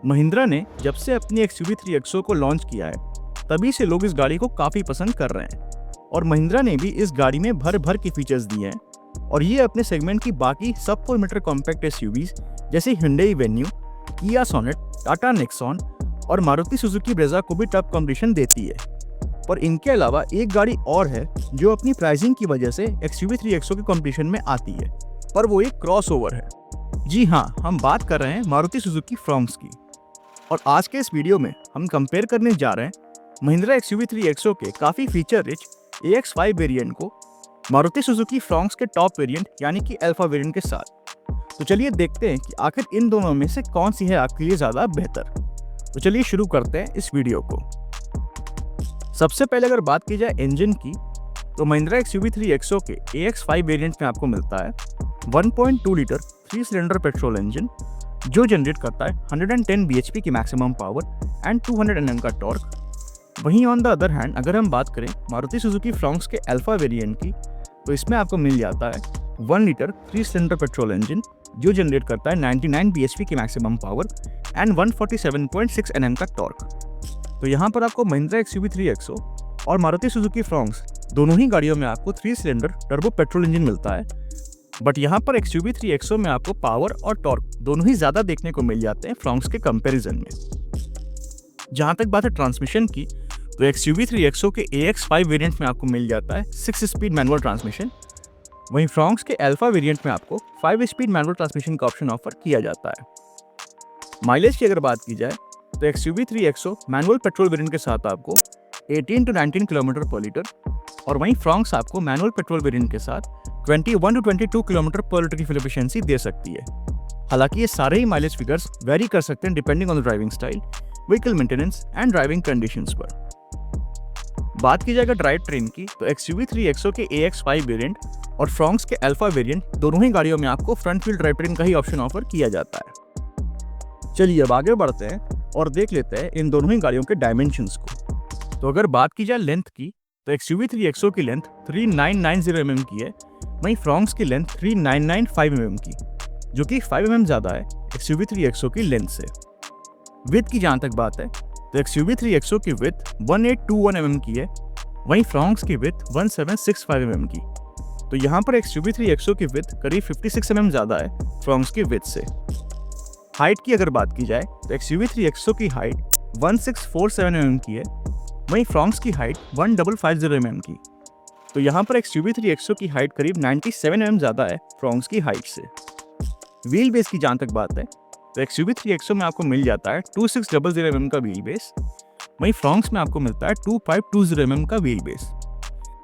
महिंद्रा ने जब से अपनी XUV 3XO को लॉन्च किया है तभी से लोग इस गाड़ी को काफ़ी पसंद कर रहे हैं और महिंद्रा ने भी इस गाड़ी में भर भर के फीचर्स दिए हैं और ये अपने सेगमेंट की बाकी सब 4 मीटर कॉम्पैक्ट SUVs जैसे Hyundai Venue, Kia Sonet, Tata Nexon और मारुति सुजुकी ब्रेजा को भी टफ कॉम्पिटिशन देती है। पर इनके अलावा एक गाड़ी और है जो अपनी प्राइसिंग की वजह से XUV 3XO के कॉम्पिटिशन में आती है, पर वो एक क्रॉसओवर है। जी हाँ, हम बात कर रहे हैं मारुति सुजुकी फ्रॉन्क्स की। और आज के इस वीडियो में हम कंपेयर करने जा रहे हैं महिंद्रा XUV 3XO के काफ़ी फीचर रिच AX5 वेरिएंट को मारुति सुजुकी फ्रॉन्क्स के टॉप वेरिएंट यानी कि अल्फा वेरिएंट के साथ। तो चलिए देखते हैं कि आखिर इन दोनों में से कौन सी है आपके लिए ज़्यादा बेहतर। तो चलिए शुरू करते हैं इस वीडियो को। सबसे पहले अगर बात की जाए इंजन की, तो महिंद्रा XUV 3XO के AX5 वेरिएंट में आपको मिलता है 1.2 लीटर 3 सिलेंडर पेट्रोल इंजन जो जनरेट करता है 110 bhp की मैक्सिमम पावर एंड 200 Nm का टॉर्क। वहीं ऑन द अदर हैंड अगर हम बात करें मारुति सुजुकी फ्रॉन्क्स के अल्फा वेरिएंट की, तो इसमें आपको मिल जाता है 1 लीटर 3 सिलेंडर पेट्रोल इंजन जो जनरेट करता है 99 bhp की मैक्सिमम पावर एंड 147.6 Nm का टॉर्क। तो यहाँ पर आपको महिंद्रा XUV 3XO और मारुति सुजुकी फ्रॉन्क्स दोनों ही गाड़ियों में आपको 3 सिलेंडर टर्बो पेट्रोल इंजन मिलता है, बट यहाँ पर XUV 3XO में आपको पावर और टॉर्क दोनों ही ज़्यादा देखने को मिल जाते हैं फ्रॉन्क्स के कंपैरिजन में। जहाँ तक बात है ट्रांसमिशन की, तो XUV 3XO के AX5 वेरिएंट में आपको मिल जाता है 6 स्पीड मैनुअल ट्रांसमिशन। वहीं फ्रॉन्क्स के अल्फा वेरिएंट में आपको 5 स्पीड मैनुअल ट्रांसमिशन का ऑप्शन ऑफर किया जाता है। माइलेज की अगर बात की जाए, तो XUV 3XO manual petrol variant के साथ आपको 18 to 19 किलोमीटर पर लीटर और वहीं फ्रॉन्क्स आपको मैनुअल पेट्रोल वेरिएंट के साथ 21 to 22 किलोमीटर पर लीटर की फ्यूल एफिशिएंसी दे सकती है। हालांकि ये सारे ही माइलेज फिगर्स वेरी कर सकते हैं depending on the driving style, vehicle maintenance and driving conditions पर। बात की जाएगा ड्राइव ट्रेन की, तो XUV 3XO के AX5 वेरिएंट और फ्रॉन्क्स के अल्फा वेरिएंट दोनों ही गाड़ियों में आपको फ्रंट व्हील ड्राइव ट्रेन का ही ऑप्शन ऑफर किया जाता है। चलिए अब आगे बढ़ते हैं और देख लेते हैं इन दोनों ही गाड़ियों के डायमेंशंस को। तो अगर बात की जाए लेंथ की, तो XUV 3XO की लेंथ 3990 mm की है, वहीं फ्रॉन्क्स की लेंथ 3995 mm की, जो कि 5 mm ज़्यादा है XUV 3XO की लेंथ से। विड्थ की जहाँ तक बात है, तो XUV 3XO की विड्थ 1821 mm की है, वहीं फ्रॉन्क्स की विड्थ 1765 mm की। तो यहाँ पर XUV 3XO की विड्थ करीब 56 mm ज़्यादा है फ्रॉन्क्स की विड्थ से। हाइट की अगर बात की जाए, तो XUV 3XO की हाइट 1647 mm की है, वहीं फ्रॉन्क्स की हाइट 1550 mm की। तो यहाँ पर XUV 3XO की हाइट करीब 97 mm ज़्यादा है फ्रॉन्क्स की हाइट से। व्हील बेस की जहाँ तक बात है, तो XUV 3XO में आपको मिल जाता है 2600 mm का व्हील बेस, वहीं फ्रॉन्क्स में आपको मिलता है 2520 mm का व्हील बेस।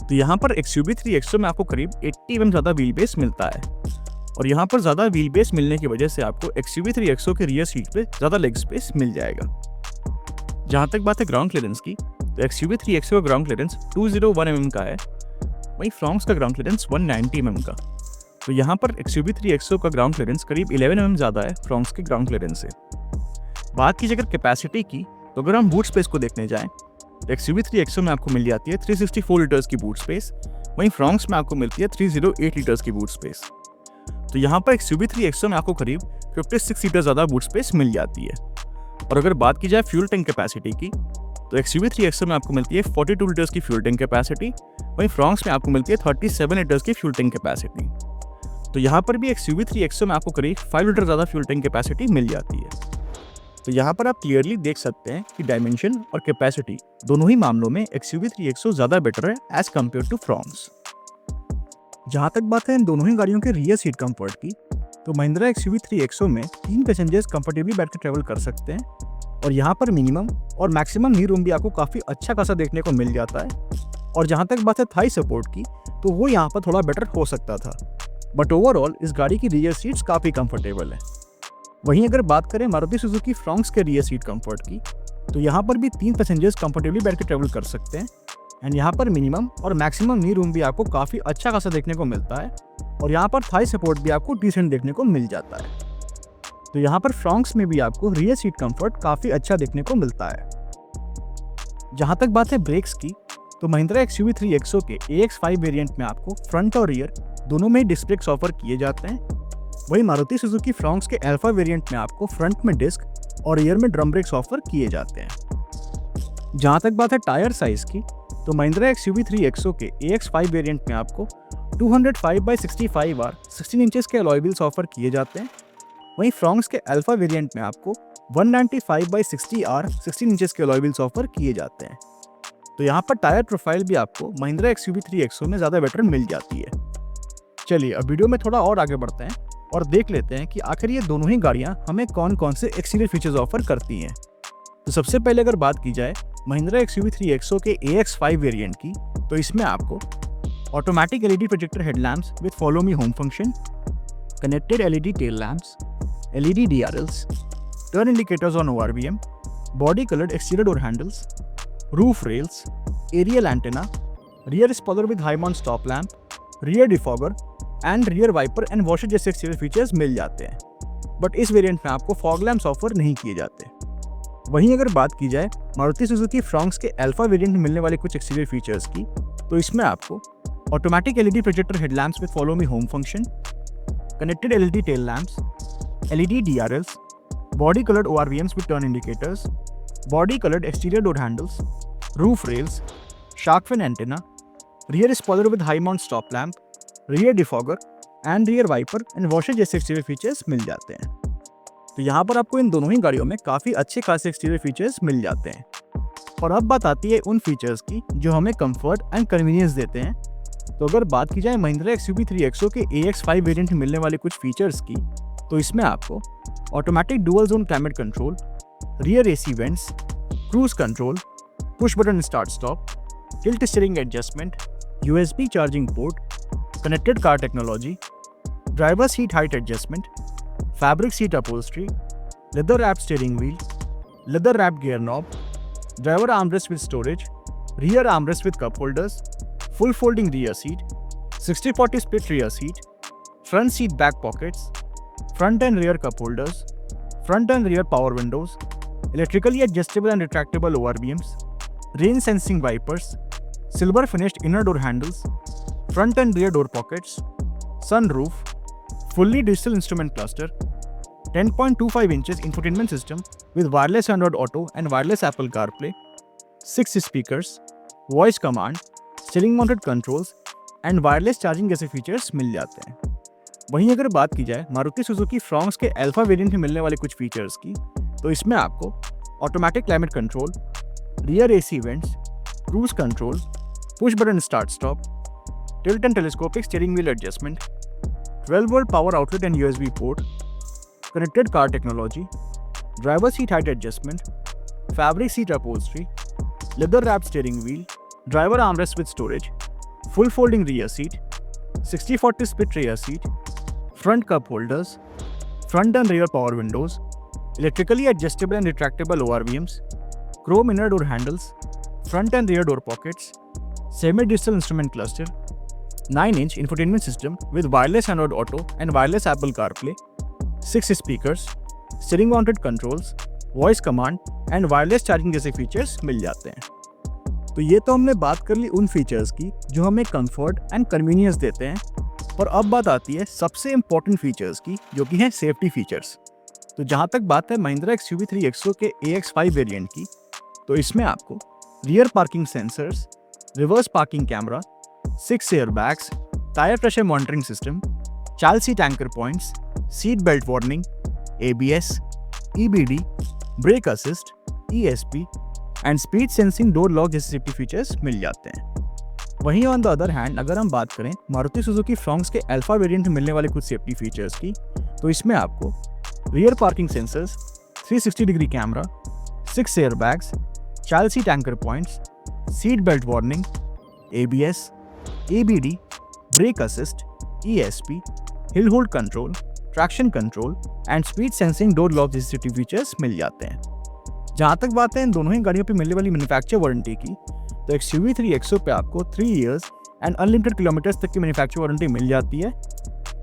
तो यहाँ पर XUV 3XO में आपको करीब 80 mm ज़्यादा व्हील बेस मिलता है और यहाँ पर ज़्यादा व्हील बेस मिलने की वजह से आपको XUV 3XO के रियर सीट पे ज़्यादा लेग स्पेस मिल जाएगा। जहाँ तक बात है ग्राउंड क्लियरेंस की, तो XUV 3XO का ग्राउंड क्लियरेंस 201 mm का है, वहीं फ्रॉन्क्स का ग्राउंड क्लियरेंस 190 mm का। तो यहाँ पर XUV 3XO का ग्राउंड क्लियरेंस करीब 11 mm ज़्यादा है फ्रॉन्क्स के ग्राउंड क्लियरेंस से। बात की अगर कैपेसिटी की, तो अगर हम बूट स्पेस को देखने जाएं, तो XUV 3XO में आपको मिल जाती है 364 लीटर्स की बूट स्पेस, वहीं फ्रॉन्क्स में आपको मिलती है 308 लीटर्स की बूट स्पेस। तो यहाँ पर XUV 3XO में आपको करीब 56 लीटर ज़्यादा बूट स्पेस मिल जाती है। और अगर बात की जाए फ्यूल टैंक कैपेसिटी की, तो XUV 3XO में आपको मिलती है 42 लीटर्स की फ्यूल टैंक कैपेसिटी, वहीं फ्रॉन्क्स में आपको मिलती है 37 लीटर्स की फ्यूल टैंक कैपेसिटी। तो यहाँ पर भी XUV 3XO में आपको करीब 5 लीटर ज़्यादा फ्यूल टैंक कैपेसिटी मिल जाती है। तो यहाँ पर आप क्लियरली देख सकते हैं कि डायमेंशन और कैपेसिटी दोनों ही मामलों में XUV 3XO ज़्यादा बेटर है एज कम्पेयर टू फ्रॉन्क्स। जहाँ तक बात है इन दोनों ही गाड़ियों के रियर सीट कंफर्ट की, तो महिंद्रा XUV 3XO में 3 पैसेंजर्स कंफर्टेबली बैठ कर ट्रेवल कर सकते हैं और यहाँ पर मिनिमम और मैक्सिमम नी रूम भी आपको काफ़ी अच्छा खासा देखने को मिल जाता है। और जहाँ तक बात है थाई सपोर्ट की, तो वो यहाँ पर थोड़ा बेटर हो सकता था, बट ओवरऑल इस गाड़ी की रियर सीट्स काफ़ी कंफर्टेबल है। वहीं अगर बात करें मारुति सुजुकी फ्रॉन्क्स के रियर सीट कंफर्ट की, तो यहाँ पर भी 3 पैसेंजर्स कंफर्टेबली बैठ कर ट्रेवल कर सकते हैं एंड यहाँ पर मिनिमम और मैक्सिमम नी रूम भी आपको काफ़ी अच्छा खासा देखने को मिलता है और यहाँ पर थाई सपोर्ट भी आपको डिसेंट देखने को मिल जाता है। तो यहाँ पर फ्रॉन्क्स में भी आपको रियर सीट कंफर्ट काफ़ी अच्छा देखने को मिलता है। जहाँ तक बात है ब्रेक्स की, तो महिंद्रा XUV 3XO के AX5 वेरिएंट में आपको फ्रंट और रियर दोनों में डिस्क ब्रेक्स ऑफर किए जाते हैं। वहीं मारुति सुजुकी फ्रॉन्क्स के अल्फा वेरिएंट में आपको फ्रंट में डिस्क और रियर में ड्रम ब्रेक्स ऑफर किए जाते हैं। जहाँ तक बात है टायर साइज की, तो महिंद्रा XUV3 एक्सो के AX5 वेरिएंट में आपको 205/65 R 16 इंचेस के अलॉय व्हील्स ऑफर किए जाते हैं। वहीं फ्रॉन्क्स के अल्फा वेरिएंट में आपको 195/60 R 16 इंचेस के अलॉय व्हील्स ऑफर किए जाते हैं। तो यहाँ पर टायर प्रोफाइल भी आपको महिंद्रा XUV3 एक्सो में ज़्यादा बेटर मिल जाती है। चलिए अब वीडियो में थोड़ा और आगे बढ़ते हैं और देख लेते हैं कि आखिर ये दोनों ही गाड़ियाँ हमें कौन कौन से एक्सटीरियर फीचर्स ऑफर करती हैं। तो सबसे पहले अगर बात की जाए महिंद्रा XUV3 एक्सो के AX5 वेरिएंट की, तो इसमें आपको automatic LED projector headlamps with follow me home function, connected LED tail lamps, LED DRLs, turn indicators on ORVM, body coloured exterior door handles, roof rails, aerial antenna, rear spoiler with high mount stop lamp, rear defogger and rear wiper and washer जैसे exterior features मिल जाते हैं। But इस variant में आपको fog lamps offer नहीं किए जाते। वहीं अगर बात की जाए मारुति सुजुकी फ्रॉन्क्स के अल्फा वेरिएंट में मिलने वाले कुछ एक्सटीरियर फीचर्स की, तो इसमें आपको automatic LED projector headlamps with follow me home function, connected LED tail lamps, LED DRLs, body coloured ORVMs with turn indicators, body coloured exterior door handles, roof rails, shark fin antenna, rear spoiler with high mount stop lamp, rear defogger and rear wiper and washer जैसे exterior features मिल जाते हैं। तो यहाँ पर आपको इन दोनों ही गाड़ियों में काफ़ी अच्छे खासे एक्सटीरियर फीचर्स मिल जाते हैं। और अब बात आती है उन फीचर्स की जो हमें कंफर्ट एंड कन्वीनियंस देते हैं। तो अगर बात की जाए महिंद्रा XUV3 एक्सो के AX5 वेरिएंट में मिलने वाले कुछ फीचर्स की, तो इसमें आपको automatic dual zone climate control, rear AC vents, cruise control, push button start stop, tilt steering adjustment, USB charging port, connected car technology, driver seat height adjustment, fabric seat upholstery, leather wrapped steering wheel, leather wrapped gear knob, driver armrest with storage, rear armrest with cup holders, full folding rear seat, 60/40 split rear seat, front seat back pockets, front end rear cup holders, front end rear power windows, electrically adjustable and retractable ORVMs, rain sensing wipers, silver finished inner door handles, front and rear door pockets, sunroof, fully digital instrument cluster, 10.25 inches infotainment system with wireless Android Auto and wireless Apple CarPlay, 6 speakers, voice command, steering mounted controls and wireless charging जैसे features मिल जाते हैं। वहीं अगर बात की जाए Maruti Suzuki Fronx के अल्फा वेरिएंट में मिलने वाले कुछ फीचर्स की, तो इसमें आपको automatic climate control, rear AC vents, cruise control, push button start stop, tilt and telescopic steering wheel adjustment, 12-volt power outlet and USB port, connected car technology, driver seat height adjustment, fabric seat upholstery, leather wrapped steering wheel, driver armrest with storage, full folding rear seat, 60/40 split rear seat, front cup holders, front and rear power windows, electrically adjustable and retractable ORVMs, chrome inner door handles, front and rear door pockets, semi-digital instrument cluster, 9-inch infotainment system with wireless Android Auto and wireless Apple CarPlay, 6 speakers, steering mounted controls, voice command and wireless charging जैसे features मिल जाते हैं। तो ये तो हमने बात कर ली उन फीचर्स की जो हमें कंफर्ट एंड कन्वीनियंस देते हैं। और अब बात आती है सबसे इम्पोर्टेंट फीचर्स की, जो कि हैं सेफ्टी फीचर्स। तो जहाँ तक बात है महिंद्रा XUV3 एक्सो के AX5 वेरिएंट की, तो इसमें आपको rear parking sensors, reverse parking camera, 6 airbags, tire pressure monitoring system, child seat anchor points, seat belt warning, ABS, EBD, brake assist, ESP and speed sensing door lock जैसे safety features मिल जाते हैं। वहीं on the other hand अगर हम बात करें Maruti Suzuki Fronx के अल्फा वेरिएंट में मिलने वाले कुछ सेफ्टी फीचर्स की, तो इसमें आपको rear parking sensors, 360 degree camera, 6 airbags, child seat anchor points, seat belt warning, ABS, EBD, brake assist, ESP, hill hold control, traction control and speed sensing door lock जैसे safety features मिल जाते हैं। जहाँ तक बात है इन दोनों ही गाड़ियों पे मिलने वाली मैन्युफैक्चर वारंटी की, तो XUV3 एक्सो पे आपको 3 इयर्स एंड अनलिमिटेड किलोमीटर्स तक की मैन्युफैक्चर वारंटी मिल जाती है।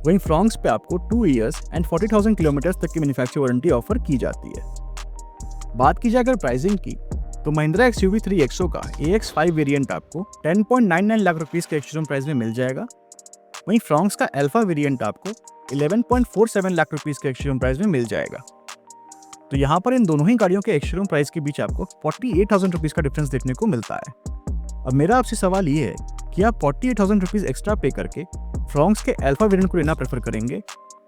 वहीं फ्रॉन्क्स पे आपको 2 इयर्स एंड 40,000 किलोमीटर्स तक की मैन्युफैक्चर वारंटी ऑफर की जाती है। बात की जाए अगर प्राइसिंग की, तो महिंद्रा XUV3 एक्सो का AX5 वेरिएंट आपको 10.99 लाख रुपीस के एक्सशोरूम प्राइस में मिल जाएगा। वहीं फ्रॉन्क्स का अल्फा वेरिएंट आपको 11.47 लाख रुपीस के एक्सशोरूम प्राइस में मिल जाएगा। तो यहाँ पर इन दोनों ही गाड़ियों के एक्स-शोरूम प्राइस के बीच आपको 48,000 रुपीज़ का डिफरेंस देखने को मिलता है। अब मेरा आपसे सवाल ये है कि आप 48,000 रुपीज़ एक्स्ट्रा पे करके फ्रोंक्स के अल्फा वेरिएंट को लेना प्रेफर करेंगे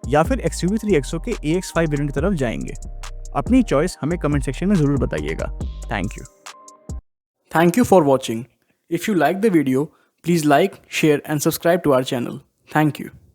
या फिर XUV3 एक्सो के AX5 वेरिएंट की तरफ जाएंगे? अपनी चॉइस हमें कमेंट सेक्शन में ज़रूर बताइएगा। Thank you. Thank you for watching. If you like the video, please like, share and subscribe to our channel. Thank you.